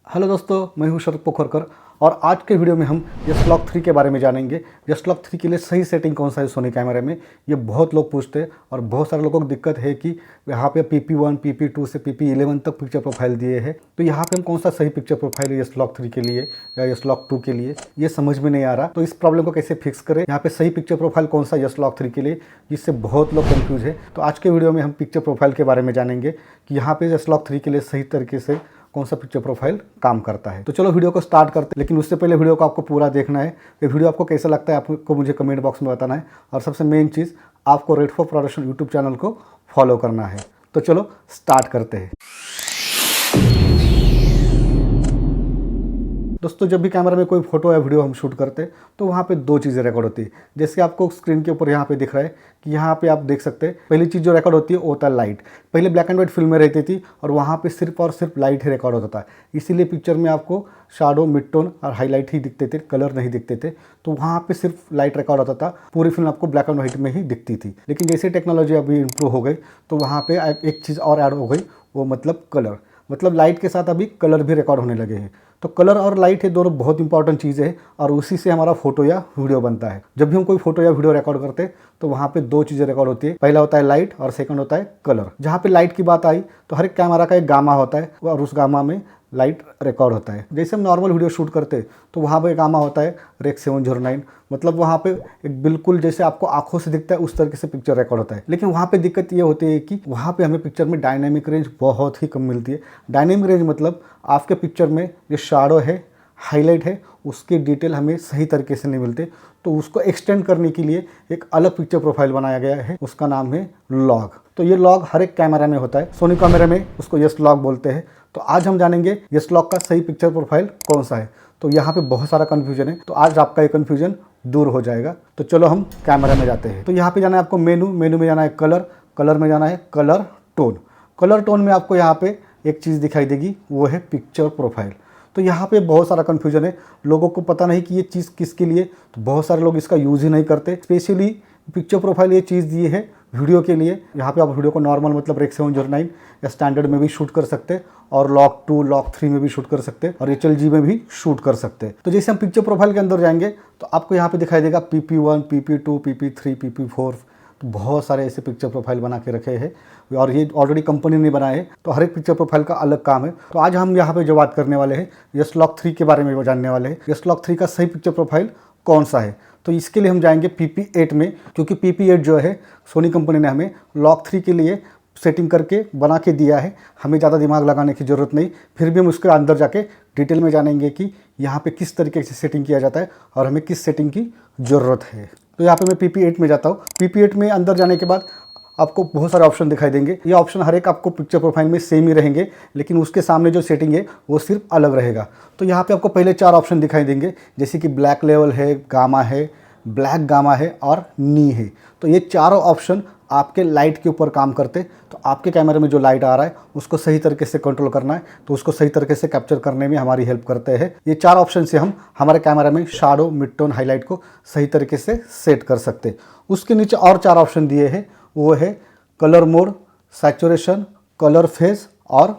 Hello दोस्तों, मैं हूं शरद पोखरकर और आज के वीडियो में हम S-Log 3 के बारे में जानेंगे। S-Log 3 के लिए सही सेटिंग कौन सा है सोनी कैमरे में, ये बहुत लोग पूछते हैं और बहुत सारे लोगों को दिक्कत है कि यहाँ पे PP1, PP2 से PP11 तक पिक्चर प्रोफाइल दिए हैं, तो यहाँ पे हम कौन सा सही पिक्चर प्रोफाइल है S-Log 3 के लिए या S-Log 2 के लिए, ये समझ में नहीं आ रहा। तो इस प्रॉब्लम को कैसे फिक्स करें, यहाँ पे सही पिक्चर प्रोफाइल कौन सा S-Log 3 के लिए, जिससे बहुत लोग कंफ्यूज है। तो आज के वीडियो में हम पिक्चर प्रोफाइल के बारे में जानेंगे कि यहाँ पे S-Log 3 के लिए सही तरीके से कौन सा पिक्चर प्रोफाइल काम करता है। तो चलो वीडियो को स्टार्ट करते हैं, लेकिन उससे पहले वीडियो को आपको पूरा देखना है। ये वीडियो आपको कैसा लगता है आपको मुझे कमेंट बॉक्स में बताना है, और सबसे मेन चीज़ आपको red for production YouTube channel को फॉलो करना है। तो चलो स्टार्ट करते हैं। दोस्तों, जब भी कैमरा में कोई फोटो या वीडियो हम शूट करते हैं तो वहाँ पे दो चीज़ें रिकॉर्ड होती है। जैसे आपको स्क्रीन के ऊपर यहाँ पे दिख रहा है कि यहाँ पे आप देख सकते हैं, पहली चीज़ जो रिकॉर्ड होती है वो होता है लाइट। पहले ब्लैक एंड व्हाइट फिल्में रहती थी और वहाँ पे सिर्फ और सिर्फ लाइट ही रिकॉर्ड होता था, इसीलिए पिक्चर में आपको शैडो, मिड टोन और हाईलाइट ही दिखते थे, कलर नहीं दिखते थे। तो वहाँ पे सिर्फ लाइट रिकॉर्ड होता था, पूरी फिल्म आपको ब्लैक एंड व्हाइट में ही दिखती थी। लेकिन जैसे टेक्नोलॉजी अभी इंप्रूव हो गई तो वहाँ पे एक चीज़ और ऐड हो गई, वो मतलब कलर। मतलब लाइट के साथ अभी कलर भी रिकॉर्ड होने लगे हैं। तो कलर और लाइट है दोनों बहुत इंपॉर्टेंट चीज़ें हैं और उसी से हमारा फोटो या वीडियो बनता है। जब भी हम कोई फोटो या वीडियो रिकॉर्ड करते हैं तो वहाँ पे दो चीज़ें रिकॉर्ड होती है, पहला होता है लाइट और सेकंड होता है कलर। जहाँ पे लाइट की बात आई तो हर एक कैमरा का एक गामा होता है और उस गामा में लाइट रिकॉर्ड होता है। जैसे हम नॉर्मल वीडियो शूट करते हैं तो वहाँ पे गामा होता है रेक 709, मतलब वहाँ पे एक बिल्कुल जैसे आपको आंखों से दिखता है उस तरीके से पिक्चर रिकॉर्ड होता है। लेकिन वहाँ पे दिक्कत ये होती है कि वहाँ पे हमें पिक्चर में डायनेमिक रेंज बहुत ही कम मिलती है। डायनेमिक रेंज मतलब आपके पिक्चर में जो शैडो है, हाईलाइट है, उसके डिटेल हमें सही तरीके से नहीं मिलते। तो उसको एक्सटेंड करने के लिए एक अलग पिक्चर प्रोफाइल बनाया गया है, उसका नाम है लॉग। तो ये लॉग हर एक कैमरा में होता है, सोनी कैमरा में उसको S-Log बोलते हैं। तो आज हम जानेंगे S-Log का सही पिक्चर प्रोफाइल कौन सा है। तो यहाँ पे बहुत सारा कन्फ्यूजन है, तो आज आपका ये कन्फ्यूजन दूर हो जाएगा। तो चलो हम कैमरा में जाते हैं। तो यहाँ पे जाना है आपको मेनू में जाना है कलर, कलर में जाना है कलर टोन। कलर टोन में आपको यहाँ पे एक चीज़ दिखाई देगी, वो है पिक्चर प्रोफाइल। तो यहाँ पे बहुत सारा कन्फ्यूजन है, लोगों को पता नहीं कि ये चीज़ किसके लिए, तो बहुत सारे लोग इसका यूज़ ही नहीं करते। स्पेशली पिक्चर प्रोफाइल ये चीज़ दी है वीडियो के लिए। यहाँ पे आप वीडियो को नॉर्मल मतलब रेक 709 या स्टैंडर्ड में भी शूट कर सकते हैं, और लॉग 2, लॉग 3 में भी शूट कर सकते हैं, और HLG में भी शूट कर सकते हैं। तो जैसे हम पिक्चर प्रोफाइल के अंदर जाएंगे तो आपको यहाँ पे दिखाई देगा PP1, PP2, PP3, PP4। तो बहुत सारे ऐसे पिक्चर प्रोफाइल बना के रखे हैं और ये ऑलरेडी कंपनी ने बनाए हैं। तो हर एक पिक्चर प्रोफाइल का अलग काम है। तो आज हम यहाँ पे जो बात करने वाले हैं S-Log 3 के बारे में जानने वाले हैं। S-Log 3 का सही पिक्चर प्रोफाइल कौन सा है, तो इसके लिए हम जाएंगे PP8 में, क्योंकि PP8 जो है सोनी कंपनी ने हमें लॉग 3 के लिए सेटिंग करके बना के दिया है। हमें ज़्यादा दिमाग लगाने की ज़रूरत नहीं, फिर भी हम उसके अंदर जाके डिटेल में जानेंगे कि यहाँ पे किस तरीके से सेटिंग किया जाता है और हमें किस सेटिंग की ज़रूरत है। तो यहाँ पे मैं PP8 में जाता हूँ। PP8 में अंदर जाने के बाद आपको बहुत सारे ऑप्शन दिखाई देंगे। ये ऑप्शन हर एक आपको पिक्चर प्रोफाइल में सेम ही रहेंगे, लेकिन उसके सामने जो सेटिंग है वो सिर्फ अलग रहेगा। तो यहाँ पे आपको पहले 4 ऑप्शन दिखाई देंगे, जैसे कि ब्लैक लेवल है, गामा है, ब्लैक गामा है और नी है। तो ये चारों ऑप्शन आपके लाइट के ऊपर काम करते। तो आपके कैमरे में जो लाइट आ रहा है उसको सही तरीके से कंट्रोल करना है, तो उसको सही तरीके से कैप्चर करने में हमारी हेल्प करते हैं। ये 4 ऑप्शन से हम हमारे कैमरा में शैडो, मिड टोन, हाईलाइट को सही तरीके से सेट कर सकते हैं। उसके नीचे और 4 ऑप्शन दिए हैं, वो है colour mode, saturation, colour phase और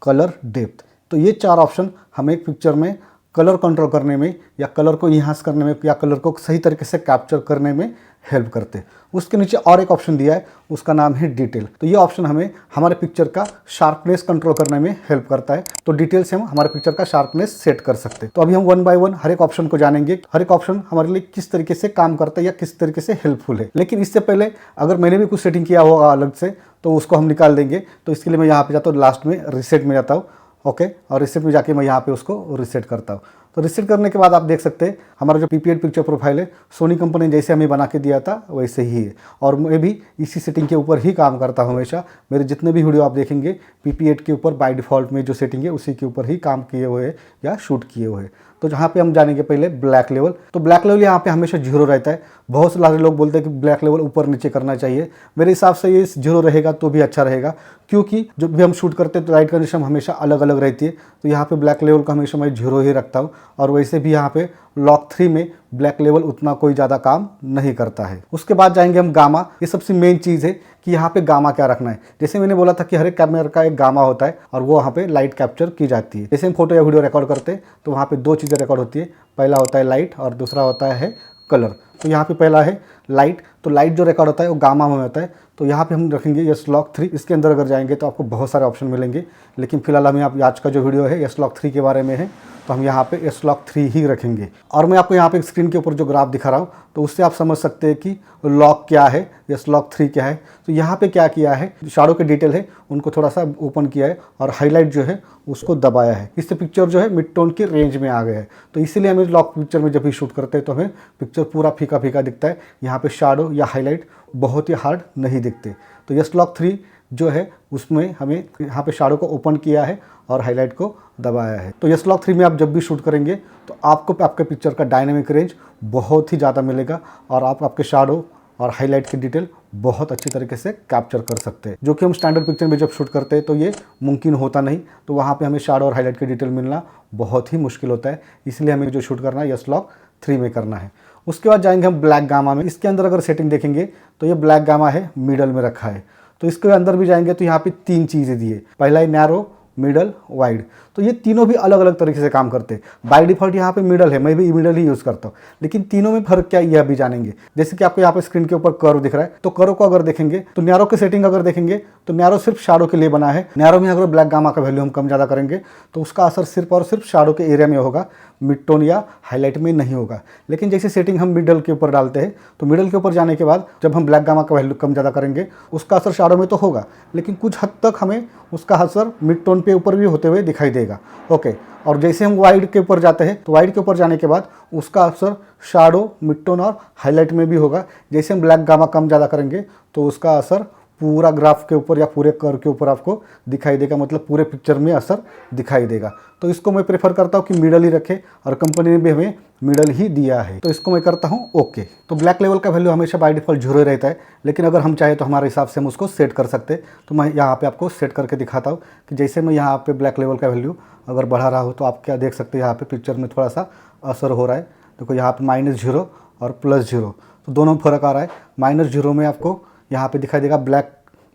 कलर डेप्थ। तो ये 4 ऑप्शन हमें एक पिक्चर में कलर कंट्रोल करने में या कलर को इन्हांस करने में या कलर को सही तरीके से कैप्चर करने में हेल्प करते हैं। उसके नीचे और एक ऑप्शन दिया है, उसका नाम है डिटेल। तो ये ऑप्शन हमें हमारे पिक्चर का शार्पनेस कंट्रोल करने में हेल्प करता है। तो डिटेल से हम हमारे पिक्चर का शार्पनेस सेट कर सकते हैं। तो अभी हम 1 बाय 1 हर एक ऑप्शन को जानेंगे, हर एक ऑप्शन हमारे लिए किस तरीके से काम करता है या किस तरीके से हेल्पफुल है। लेकिन इससे पहले अगर मैंने भी कुछ सेटिंग किया होगा अलग से तो उसको हम निकाल देंगे। तो इसके लिए मैं यहाँ पे जाता हूँ, लास्ट में रिसेट में जाता हूँ, ओके, और रिसेट में जाके मैं यहाँ पे उसको रिसेट करता हूँ। तो रिसेट करने के बाद आप देख सकते हैं हमारा जो PP8 पिक्चर प्रोफाइल है सोनी कंपनी जैसे हमें बना के दिया था वैसे ही है, और मैं भी इसी सेटिंग के ऊपर ही काम करता हूँ हमेशा। मेरे जितने भी वीडियो आप देखेंगे PP8 के ऊपर बाय डिफ़ॉल्ट में जो सेटिंग है उसी के ऊपर ही काम किए हुए हैं या शूट किए हुए हैं। तो जहाँ पे हम जानेंगे पहले ब्लैक लेवल। तो ब्लैक लेवल यहाँ पे हमेशा 0 रहता है। बहुत सारे लोग बोलते हैं कि ब्लैक लेवल ऊपर नीचे करना चाहिए। मेरे हिसाब से ये 0 रहेगा तो भी अच्छा रहेगा, क्योंकि जब भी हम शूट करते हैं तो लाइट कंडीशन हमेशा अलग अलग रहती है। तो यहाँ पे ब्लैक लेवल का हमेशा मैं 0 ही रखता हूँ। और वैसे भी यहाँ पे लॉक 3 में ब्लैक लेवल उतना कोई ज़्यादा काम नहीं करता है। उसके बाद जाएंगे हम गामा। ये सबसे मेन चीज़ है कि यहाँ पे गामा क्या रखना है। जैसे मैंने बोला था कि हर एक कैमरा का एक गामा होता है और वो यहाँ पे लाइट कैप्चर की जाती है। जैसे हम फोटो या वीडियो रिकॉर्ड करते हैं तो वहाँ पे दो चीज़ें रिकॉर्ड होती है, पहला होता है लाइट और दूसरा होता है कलर। तो यहाँ पे पहला है लाइट, तो लाइट जो रिकॉर्ड होता है वो गामा में होता है। तो यहाँ पे हम रखेंगे S-Log 3। इसके अंदर अगर जाएंगे तो आपको बहुत सारे ऑप्शन मिलेंगे, लेकिन फिलहाल हमें आप आज का जो वीडियो है S-Log 3 के बारे में है, तो हम यहाँ पे S-Log 3 ही रखेंगे। और मैं आपको यहाँ पे स्क्रीन के ऊपर जो ग्राफ दिखा रहा हूँ तो उससे आप समझ सकते हैं कि लॉक क्या है, S-Log 3 क्या है। तो यहाँ पे क्या किया है, शैडो के डिटेल है उनको थोड़ा सा ओपन किया है और हाईलाइट जो है उसको दबाया है। इससे पिक्चर जो है मिड टोन की रेंज में आ गया है। तो इसीलिए हमें लॉक पिक्चर में जब भी शूट करते हैं तो हमें पिक्चर पूरा फीका फीका दिखता है। यहाँ पे शैडो या हाईलाइट बहुत ही हार्ड नहीं दिखते। तो S-Log 3 जो है उसमें हमें यहाँ पे शैडो को ओपन किया है और हाईलाइट को दबाया है। तो S-Log 3 में आप जब भी शूट करेंगे तो आपको आपके पिक्चर का डायनामिक रेंज बहुत ही ज़्यादा मिलेगा और आप आपके शैडो और हाईलाइट की डिटेल बहुत अच्छी तरीके से कैप्चर कर सकते हैं, जो कि हम स्टैंडर्ड पिक्चर में जब शूट करते हैं तो ये मुमकिन होता नहीं। तो वहाँ पे हमें शैडो और हाईलाइट की डिटेल मिलना बहुत ही मुश्किल होता है। इसलिए हमें जो शूट करना है S-Log 3 में करना है। उसके बाद जाएंगे हम ब्लैक गामा में। इसके अंदर अगर सेटिंग देखेंगे तो ये ब्लैक गामा है, मिडल में रखा है। तो इसके अंदर भी जाएंगे तो यहाँ पे 3 चीज़ें दी है। पहला है नैरो, मिडल, वाइड। तो ये तीनों भी अलग अलग तरीके से काम करते हैं। बाय डिफ़ॉल्ट यहाँ पे मिडल है, मैं भी मिडल ही यूज़ करता हूँ, लेकिन तीनों में फर्क क्या है यह भी जानेंगे। जैसे कि आपको यहाँ पे स्क्रीन के ऊपर कर्व दिख रहा है, तो कर्व को अगर देखेंगे तो नैरो की सेटिंग अगर देखेंगे तो नैरो सिर्फ शैडो के लिए बना है। नैरो में अगर ब्लैक गामा का वैल्यू हम कम ज़्यादा करेंगे तो उसका असर सिर्फ और सिर्फ शैडो के एरिया में होगा, मिड टोन या हाईलाइट में नहीं होगा। लेकिन जैसे सेटिंग हम मिडल के ऊपर डालते हैं तो मिडल के ऊपर जाने के बाद जब हम ब्लैक गामा का वैल्यू कम ज़्यादा करेंगे उसका असर शैडो में तो होगा, लेकिन कुछ हद तक हमें उसका असर मिड टोन पे ऊपर भी होते हुए दिखाई देगा। ओके, और जैसे हम वाइड के ऊपर जाते हैं तो वाइड के ऊपर जाने के बाद उसका असर शैडो, मिड टोन और हाईलाइट में भी होगा। जैसे हम ब्लैक गामा कम ज़्यादा करेंगे तो उसका असर पूरा ग्राफ के ऊपर या पूरे कर्व के ऊपर आपको दिखाई देगा, मतलब पूरे पिक्चर में असर दिखाई देगा। तो इसको मैं प्रेफर करता हूँ कि मिडल ही रखे और कंपनी ने भी हमें मिडल ही दिया है, तो इसको मैं करता हूँ ओके। तो ब्लैक लेवल का वैल्यू हमेशा बाय डिफ़ॉल्ट 0 रहता है, लेकिन अगर हम चाहे तो हमारे हिसाब से हम उसको सेट कर सकते हैं। तो मैं यहाँ पे आपको सेट करके दिखाता हूँ कि जैसे मैं यहाँ पे ब्लैक लेवल का वैल्यू अगर बढ़ा रहा हूँ तो आप क्या देख सकते हैं, यहाँ पे पिक्चर में थोड़ा सा असर हो रहा है। देखो यहाँ पे -0 और +0 तो दोनों फ़र्क आ रहा है। -0 में आपको यहाँ पे दिखाई देगा ब्लैक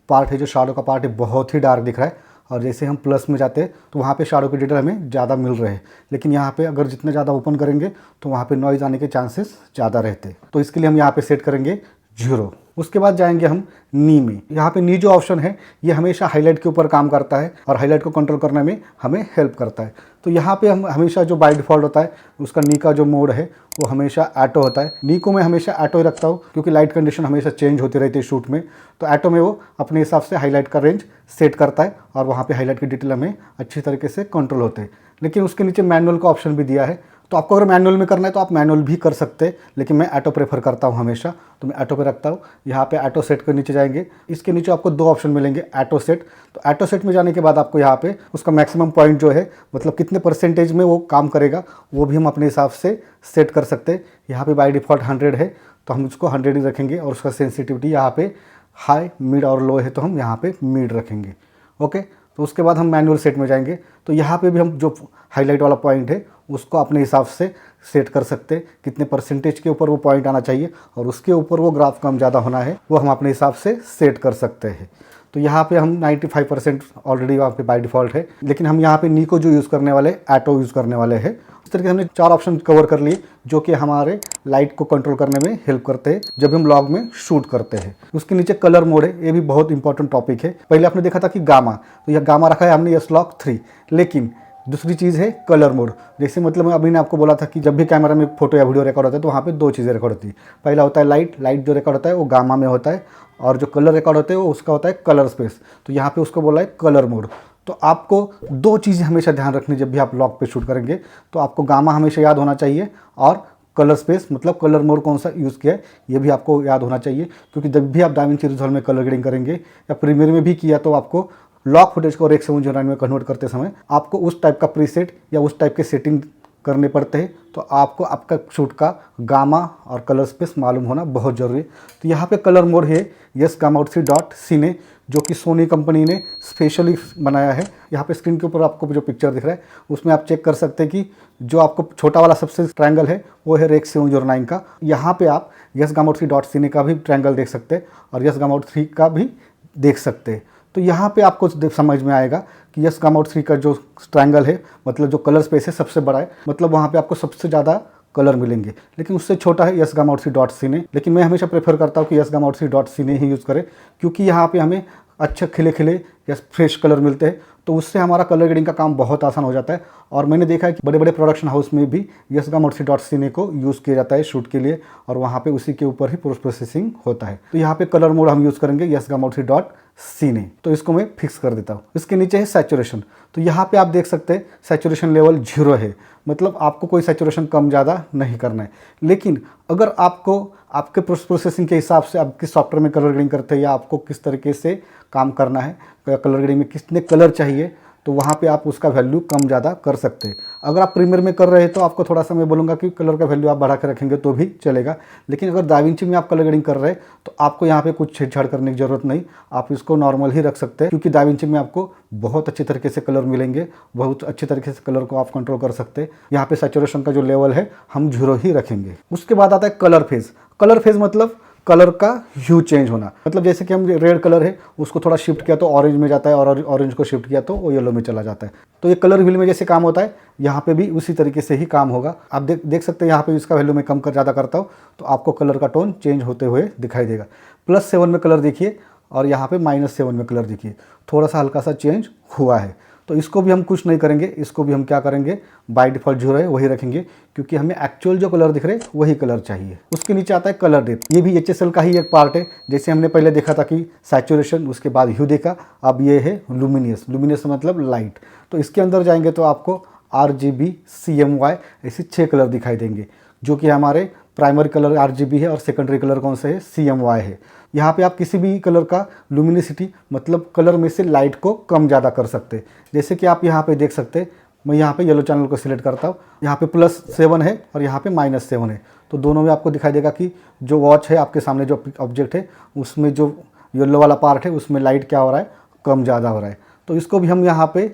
पार्ट है, जो शैडो का पार्ट है बहुत ही डार्क दिख रहा है। और जैसे हम प्लस में जाते हैं तो वहाँ पे शैडो की डिटेल हमें ज़्यादा मिल रहे हैं, लेकिन यहाँ पे अगर जितने ज़्यादा ओपन करेंगे तो वहाँ पे नॉइज़ आने के चांसेस ज़्यादा रहते हैं। तो इसके लिए हम यहाँ पे सेट करेंगे 0। उसके बाद जाएंगे हम नी में। यहाँ पे नी जो ऑप्शन है ये हमेशा हाईलाइट के ऊपर काम करता है और हाईलाइट को कंट्रोल करने में हमें हेल्प करता है। तो यहाँ पे हम हमेशा जो बाय डिफ़ॉल्ट होता है उसका नी का जो मोड है वो हमेशा ऑटो होता है। नी को मैं हमेशा ऑटो ही रखता हूँ क्योंकि लाइट कंडीशन हमेशा चेंज होती रहती है शूट में। तो ऑटो में वो अपने हिसाब से हाईलाइट का रेंज सेट करता है और वहाँ पे हाईलाइट की डिटेल हमें अच्छी तरीके से कंट्रोल होते हैं। लेकिन उसके नीचे मैनुअल का ऑप्शन भी दिया है, तो आपको अगर मैनुअल में करना है तो आप मैनुअल भी कर सकते हैं, लेकिन मैं ऑटो प्रेफर करता हूँ हमेशा, तो मैं ऑटो पे रखता हूँ। यहाँ पे ऑटो सेट के नीचे जाएंगे, इसके नीचे आपको 2 ऑप्शन मिलेंगे ऑटो सेट। तो ऑटो सेट में जाने के बाद आपको यहाँ पे उसका मैक्सिमम पॉइंट जो है, मतलब कितने % में वो काम करेगा, वो भी हम अपने हिसाब से सेट कर सकते हैं। यहाँ पे बाय डिफ़ॉल्ट 100 है तो हम उसको 100 ही रखेंगे और उसका सेंसिटिविटी यहाँ पे हाई, मिड और लो है तो हम यहाँ पे मिड रखेंगे। ओके, तो उसके बाद हम मैनुअल सेट में जाएंगे तो यहाँ पे भी हम जो हाईलाइट वाला पॉइंट है उसको अपने हिसाब से सेट कर सकते हैं, कितने % के ऊपर वो पॉइंट आना चाहिए और उसके ऊपर वो ग्राफ कम ज़्यादा होना है, वो हम अपने हिसाब से सेट कर सकते हैं। तो यहाँ पे हम 95% ऑलरेडी वहाँ पे बाय डिफ़ॉल्ट है, लेकिन हम यहाँ पे नी को जो यूज़ करने वाले ऑटो यूज़ करने वाले हैं। इस तरीके से हमने 4 ऑप्शन कवर कर लिए जो कि हमारे लाइट को कंट्रोल करने में हेल्प करते हैं जब हम व्लॉग में शूट करते हैं। उसके नीचे कलर मोड है, ये भी बहुत इंपॉर्टेंट टॉपिक है। पहले आपने देखा था कि गामा, तो यह गामा रखा है हमने S-Log 3, लेकिन दूसरी चीज़ है कलर मोड। जैसे मतलब मैं अभी ने आपको बोला था कि जब भी कैमरा में फोटो या वीडियो रिकॉर्ड होता है तो वहाँ पे 2 चीज़ें रिकॉर्ड होती है। पहला होता है लाइट जो रिकॉर्ड होता है वो गामा में होता है, और जो कलर रिकॉर्ड होते हैं वो उसका होता है कलर स्पेस। तो यहाँ पे उसको बोला है कलर मोड। तो आपको 2 चीज़ें हमेशा ध्यान रखनी जब भी आप व्लॉग पे शूट करेंगे। तो आपको गामा हमेशा याद होना चाहिए और कलर स्पेस मतलब कलर मोड कौन सा यूज़ किया है ये भी आपको याद होना चाहिए, क्योंकि जब भी आप डाविंची रिजॉल्व में कलर ग्रेडिंग करेंगे या प्रीमियर में भी किया तो आपको लॉक फुटेज को REC 709 में कन्वर्ट करते समय आपको उस टाइप का प्रीसेट या उस टाइप के सेटिंग करने पड़ते हैं, तो आपको आपका शूट का गामा और कलर स्पेस मालूम होना बहुत ज़रूरी है। तो यहाँ पे कलर मोड है यस गामा आउट 3 डॉट सीने, जो कि सोनी कंपनी ने स्पेशली बनाया है। यहाँ पे स्क्रीन के ऊपर आपको जो पिक्चर दिख रहा है उसमें आप चेक कर सकते हैं कि जो आपको छोटा वाला सबसे ट्रायंगल है वो है रेक्स 709 का। यहाँ पे आप यस गामा आउट 3 डॉट सीने का भी ट्रायंगल देख सकते हैं और यस गामा आउट 3 का भी देख सकते हैं। तो यहाँ पे आपको समझ में आएगा कि यस गामा आउट 3 का जो ट्रायंगल है, मतलब जो कलर स्पेस है सबसे बड़ा है, मतलब वहाँ पे आपको सबसे ज़्यादा कलर मिलेंगे। लेकिन उससे छोटा है यस गामा आउट 3 डॉट सीने, लेकिन मैं हमेशा प्रेफर करता हूँ कि यस गामा आउट 3 डॉट सीने ही यूज़ करें, क्योंकि यहाँ पे हमें अच्छे खिले खिले या फ्रेश कलर मिलते हैं, तो उससे हमारा कलर ग्रेडिंग का काम बहुत आसान हो जाता है। और मैंने देखा है कि बड़े बड़े प्रोडक्शन हाउस में भी यस गामा आउट 3 डॉट सीने को यूज़ किया जाता है शूट के लिए, और वहाँ पे उसी के ऊपर ही पोस्ट प्रोसेसिंग होता है। तो यहाँ पे कलर मोड हम यूज़ करेंगे यस गामा आउट 3 डॉट सीने, तो इसको मैं फिक्स कर देता हूँ। इसके नीचे है सैचुरेशन, तो यहाँ पे आप देख सकते हैं सैचुरेशन लेवल 0 है, मतलब आपको कोई सैचुरेशन कम ज़्यादा नहीं करना है। लेकिन अगर आपको आपके पोस्ट प्रोसेसिंग के हिसाब से आप किस सॉफ्टवेयर में कलर ग्रेडिंग करते हैं या आपको किस तरीके से काम करना है, कलर ग्रेडिंग में कितने कलर चाहिए, तो वहाँ पे आप उसका वैल्यू कम ज़्यादा कर सकते हैं। अगर आप प्रीमियर में कर रहे हैं तो आपको थोड़ा सा मैं बोलूँगा कि कलर का वैल्यू आप बढ़ा के रखेंगे तो भी चलेगा। लेकिन अगर दाविंची में आप कलर ग्रेडिंग कर रहे हैं तो आपको यहाँ पे कुछ छेड़छाड़ करने की ज़रूरत नहीं, आप इसको नॉर्मल ही रख सकते हैं, क्योंकि दाविंची में आपको बहुत अच्छी तरीके से कलर मिलेंगे, बहुत अच्छी तरीके से कलर को आप कंट्रोल कर सकते हैं। यहाँ पे सैचुरेशन का जो लेवल है हम 0 ही रखेंगे। उसके बाद आता है कलर फेज। कलर फेज मतलब कलर का ह्यू चेंज होना, मतलब जैसे कि हम रेड कलर है उसको थोड़ा शिफ्ट किया तो ऑरेंज में जाता है, और ऑरेंज को शिफ्ट किया तो वो येलो में चला जाता है। तो ये कलर व्हील में जैसे काम होता है यहाँ पे भी उसी तरीके से ही काम होगा। आप देख सकते हैं यहाँ पे इसका वैल्यू मैं कम कर ज़्यादा करता हूँ तो आपको कलर का टोन चेंज होते हुए दिखाई देगा। +7 में कलर देखिए और यहाँ पे -7 में कलर देखिए, थोड़ा सा हल्का सा चेंज हुआ है। तो इसको भी हम कुछ नहीं करेंगे, इसको भी हम क्या करेंगे, बाय डिफ़ॉल्ट 0 है वही रखेंगे, क्योंकि हमें एक्चुअल जो कलर दिख रहे हैं वही कलर चाहिए। उसके नीचे आता है कलर डेप्थ, ये भी HSL का ही एक पार्ट है। जैसे हमने पहले देखा था कि सैचुरेशन, उसके बाद ह्यू देखा, अब ये है लुमिनियस। लुमिनियस मतलब लाइट। तो इसके अंदर जाएंगे तो आपको RGB, CMY ऐसे 6 कलर दिखाई देंगे, जो कि हमारे प्राइमरी कलर RGB है और सेकेंडरी कलर कौन सा है, CMY है। यहाँ पे आप किसी भी कलर का लुमिनिसिटी मतलब कलर में से लाइट को कम ज़्यादा कर सकते हैं। जैसे कि आप यहाँ पे देख सकते हैं, मैं यहाँ पे येलो चैनल को सिलेक्ट करता हूँ, यहाँ पे +7 है और यहाँ पे -7 है, तो दोनों में आपको दिखाई देगा कि जो वॉच है आपके सामने, जो ऑब्जेक्ट है उसमें जो येलो वाला पार्ट है उसमें लाइट क्या हो रहा है, कम ज़्यादा हो रहा है। तो इसको भी हम यहाँ पे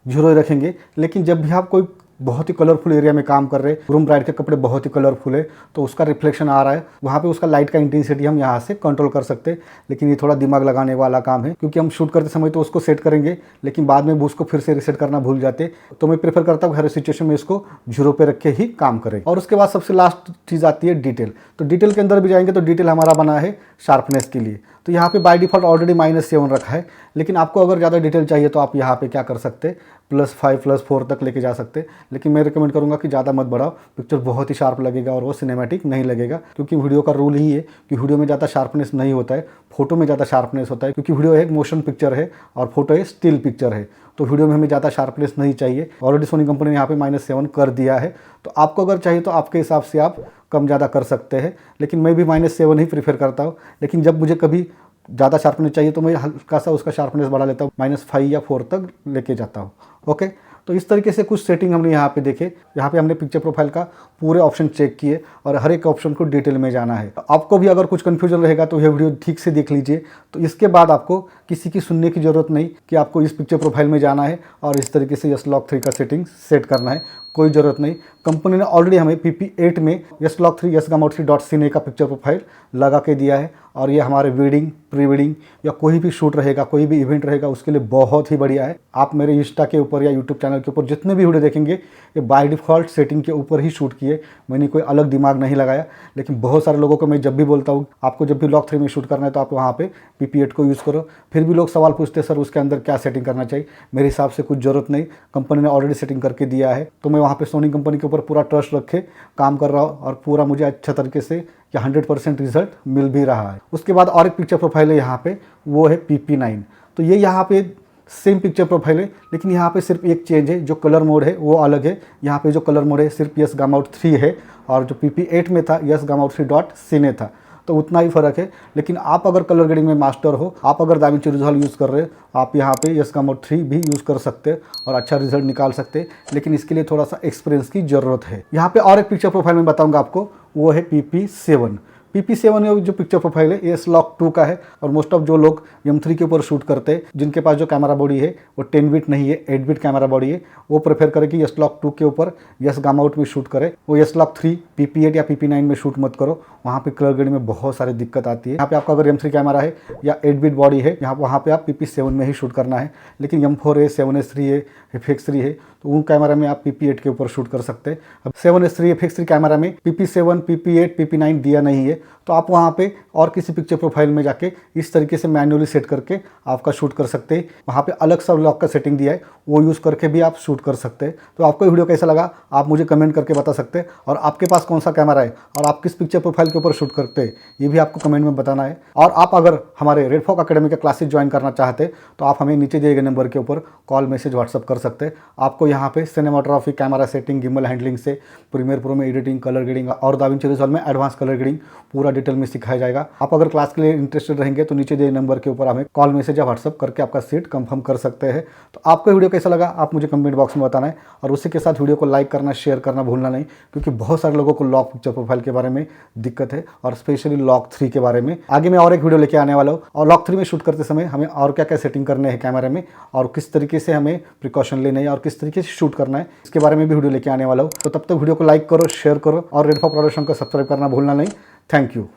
0 रखेंगे। लेकिन जब भी आप कोई बहुत ही कलरफुल एरिया में काम कर रहे हैं, रूम ब्राइड के कपड़े बहुत ही कलरफुल है तो उसका रिफ्लेक्शन आ रहा है, वहाँ पे उसका लाइट का इंटेंसिटी हम यहाँ से कंट्रोल कर सकते हैं। लेकिन ये थोड़ा दिमाग लगाने वाला काम है, क्योंकि हम शूट करते समय तो उसको सेट करेंगे लेकिन बाद में उसको फिर से रीसेट करना भूल जाते। तो मैं प्रेफर करता हूँ हर सिचुएशन में इसको 0 पे रख के ही काम करें। और उसके बाद सबसे लास्ट चीज़ आती है डिटेल। तो डिटेल के अंदर भी जाएंगे तो डिटेल हमारा बना है शार्पनेस के लिए, तो यहाँ पे बाय डिफ़ॉल्ट ऑलरेडी -7 रखा है। लेकिन आपको अगर ज़्यादा डिटेल चाहिए तो आप यहाँ पे क्या कर सकते हैं, +5 +4 तक लेके जा सकते हैं। लेकिन मैं रिकमेंड करूँगा कि ज़्यादा मत बढ़ाओ, पिक्चर बहुत ही शार्प लगेगा और वो सिनेमैटिक नहीं लगेगा, क्योंकि वीडियो का रूल ही है कि वीडियो में ज़्यादा शार्पनेस नहीं होता है, फोटो में ज़्यादा शार्पनेस होता है, क्योंकि वीडियो एक मोशन पिक्चर है और फोटो एक स्टिल पिक्चर है। तो वीडियो में हमें ज़्यादा शार्पनेस नहीं चाहिए। ऑलरेडी सोनी कंपनी ने यहाँ पे -7 कर दिया है, तो आपको अगर चाहिए तो आपके हिसाब से आप कम ज़्यादा कर सकते हैं। लेकिन मैं भी -7 ही प्रीफर करता हूँ। लेकिन जब मुझे कभी ज़्यादा शार्पनेस चाहिए तो मैं हल्का सा उसका शार्पनेस बढ़ा लेता हूँ, -5 या 4 तक लेके जाता हूँ। ओके, तो इस तरीके से कुछ सेटिंग हमने यहाँ पे देखे। यहाँ पे हमने पिक्चर प्रोफाइल का पूरे ऑप्शन चेक किए और हर एक ऑप्शन को डिटेल में जाना है। आपको भी अगर कुछ कन्फ्यूजन रहेगा तो ये वीडियो ठीक से देख लीजिए। तो इसके बाद आपको किसी की सुनने की ज़रूरत नहीं कि आपको इस पिक्चर प्रोफाइल में जाना है और इस तरीके से YesLock 3 का सेटिंग सेट करना है, कोई ज़रूरत नहीं। कंपनी ने ऑलरेडी हमें PP8 में YesLock 3 YesGamma3.cine का पिक्चर प्रोफाइल लगा के दिया है, और ये हमारे वेडिंग, प्री वेडिंग या कोई भी शूट रहेगा, कोई भी इवेंट रहेगा, उसके लिए बहुत ही बढ़िया है। आप मेरे इंस्टा के ऊपर या यूट्यूब चैनल के ऊपर जितने भी वीडियो देखेंगे ये बाय डिफ़ॉल्ट सेटिंग के ऊपर ही शूट किए, मैंने कोई अलग दिमाग नहीं लगाया। लेकिन बहुत सारे लोगों को मैं जब भी बोलता हूँ आपको जब भी लॉक 3 में शूट करना है तो आप वहाँ पे PP8 को यूज़ करो, फिर भी लोग सवाल पूछते सर उसके अंदर क्या सेटिंग करना चाहिए। मेरे हिसाब से कुछ ज़रूरत नहीं, कंपनी ने ऑलरेडी सेटिंग करके दिया है। तो मैं वहाँ पर सोनी कंपनी के ऊपर पूरा ट्रस्ट रखे काम कर रहा हूँ और पूरा मुझे अच्छा तरीके से या 100% रिजल्ट मिल भी रहा है। उसके बाद और एक पिक्चर प्रोफाइल है यहाँ पे, वो है PP9। तो ये यहाँ पे सेम पिक्चर प्रोफाइल है, लेकिन यहाँ पे सिर्फ एक चेंज है, जो कलर मोड है वो अलग है। यहाँ पे जो कलर मोड है सिर्फ YesGamma3 है, और जो PP8 में था YesGamma3.cine था। तो उतना ही फ़र्क है। लेकिन आप अगर कलर ग्रेडिंग में मास्टर हो, आप अगर दाविंची रिजॉल्व यूज़ कर रहे हो, आप यहाँ पे यस मोड 3 भी यूज़ कर सकते हैं और अच्छा रिजल्ट निकाल सकते हैं। लेकिन इसके लिए थोड़ा सा एक्सपीरियंस की ज़रूरत है। यहाँ पे और एक पिक्चर प्रोफाइल में बताऊँगा आपको, वो है PP7। PP7 में जो पिक्चर प्रोफाइल है ये S-Log 2 का है और मोस्ट ऑफ जो लोग M3 के ऊपर शूट करते हैं, जिनके पास जो कैमरा बॉडी है वो 10 बिट नहीं है, 8 बिट कैमरा बॉडी है, वो प्रेफर करें कि S-Log 2 के ऊपर गामा आउट में शूट करें। वो S-Log 3, PP8 या PP9 में शूट मत करो, वहाँ पे कलर ग्रेडिंग में बहुत सारी दिक्कत आती है। यहाँ पे आपका अगर M3 कैमरा है या 8 बिट बॉडी है, वहाँ पे आप PP7 में ही शूट करना है। लेकिन M4 है, 7S3 है, FX3 है, तो उन कैमरा में आप PP8 के ऊपर शूट कर सकते हैं। अब 7S3 FX3 कैमरा में PP7, PP8, PP9 दिया नहीं है, तो आप वहाँ पे और किसी पिक्चर प्रोफाइल में जाके इस तरीके से मैन्युअली सेट करके आपका शूट कर सकते हैं। वहाँ पे अलग सा लॉक का सेटिंग दिया है, वो यूज़ करके भी आप शूट कर सकते हैं। तो आपको वीडियो कैसा लगा आप मुझे कमेंट करके बता सकते हैं, और आपके पास कौन सा कैमरा है और आप किस पिक्चर प्रोफाइल के ऊपर शूट करते हैं ये भी आपको कमेंट में बताना है। और आप अगर हमारे रेड फॉक अकेडमी का क्लासेस ज्वाइन करना चाहते हैं तो आप हमें नीचे दिए गए नंबर के ऊपर कॉल, मैसेज, व्हाट्सअप कर सकते हैं। आपको यहाँ पे cinematography, camera setting, gimbal handling से प्रीमियर प्रो में एडिटिंग, कलर ग्रेडिंग और दाविंची रिजॉल्व में एडवांस कलर ग्रेडिंग पूरा डिटेल में सिखाया जाएगा। आप अगर क्लास के लिए इंटरेस्टेड रहेंगे तो नीचे दिए नंबर के ऊपर हमें कॉल, मैसेज या व्हाट्सअप करके आपका सीट कंफर्म कर सकते हैं। तो आपको वीडियो कैसा लगा आप मुझे कमेंट बॉक्स में बताना है, और उसी के साथ वीडियो को लाइक करना, शेयर करना भूलना नहीं, क्योंकि बहुत सारे लोगों को लॉक पिक्चर प्रोफाइल के बारे में दिक्कत है, और स्पेशली Log 3 के बारे में। आगे मैं और एक वीडियो लेके आने वाला हूँ, और Log 3 में शूट करते समय हमें और क्या क्या सेटिंग करने हैं कैमरे में, और किस तरीके से हमें प्रिकॉशन लेने हैं और किस तरीके से शूट करना है, इसके बारे में भी वीडियो लेके आने वाला हूँ। तो तब तक वीडियो को लाइक करो, शेयर करो और रेड फॉक प्रोडक्शन को सब्सक्राइब करना भूलना नहीं। Thank you.